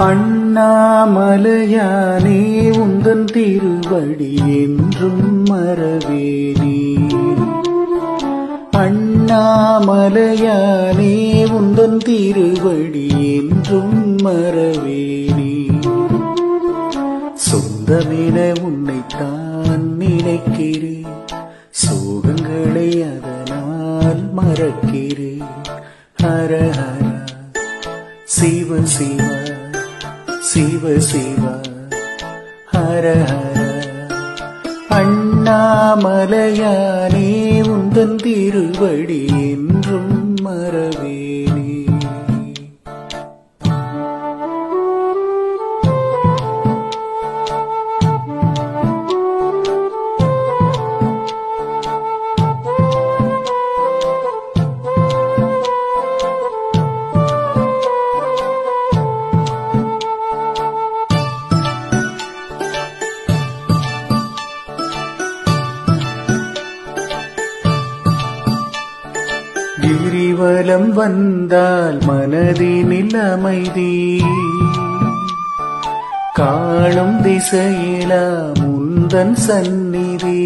அண்ணாமலையானே உந்தன் திருவடி என்றும் மறவேனே. அண்ணாமலையானே உந்தன் திருவடி என்றும் மறவேனே. சொந்தமென உன்னைத்தான் நினைக்கிறேன், சோகங்களை அதனால் மறக்கிறேன். ஹர ஹர சிவ சிவ சிவ சிவ ஹர ஹர. அண்ணாமலையானே உந்தன் திருவடி என்றும் மறவேனே. கிரிவலம் வந்தால் மனதினில் அமைதி, காணும் திசையிலாம் உந்தன் சந்நிதி.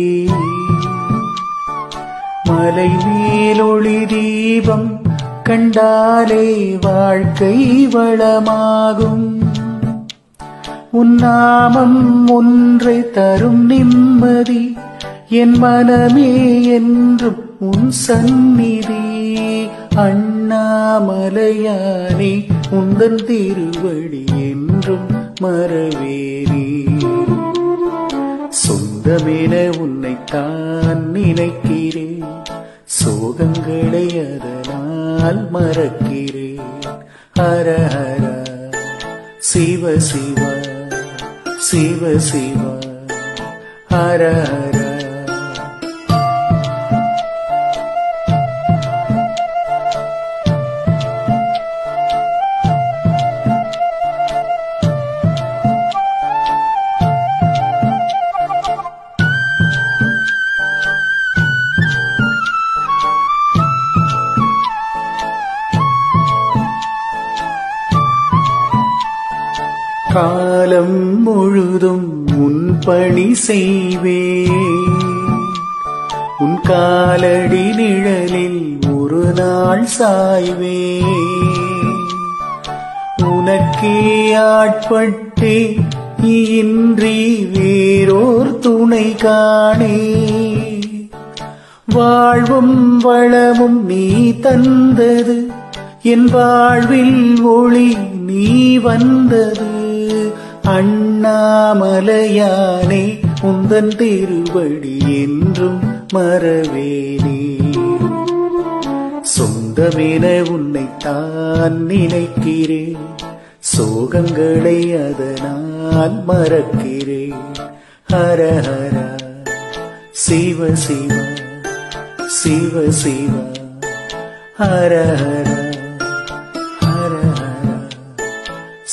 மலை மேலொளி தீபம் கண்டாலே வாழ்க்கை வளமாகும். உன் நாமம் ஒன்றை தரும் நிம்மதி, என் மனமே என்றும் உன் சந்நிதி. அண்ணாமலையானே உந்தன் திருவடி என்றும் மறவேனே. சொந்தமென உன்னைத்தான் நினைக்கிறேன், சோகங்களை அதனால் மறக்கிறேன். ஹர ஹர சிவ சிவ சிவ சிவ ஹர ஹர. காலம் முழுதும் உன் பணி செய்வேன், உன் காலடி நிழலில் ஒரு நாள் சாய்வேன். உனக்கே ஆட்பட்டே இன்றி வேறோர் துணை காணே. வாழ்வும் வளமும் நீ தந்தது, என் வாழ்வில் ஒளி நீ வந்தது. அண்ணாமலையானே உந்தன் திருவடி என்றும் மறவேனே. சொந்தமென உன்னைத்தான் நினைக்கிறேன், சோகங்களை அதனால் மறக்கிறேன். ஹர ஹர சிவ சிவ சிவ சிவ ஹர ஹர ஹர ஹர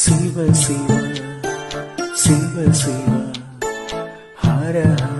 சிவ சிவ சிவ சிவ ஹர ஹர.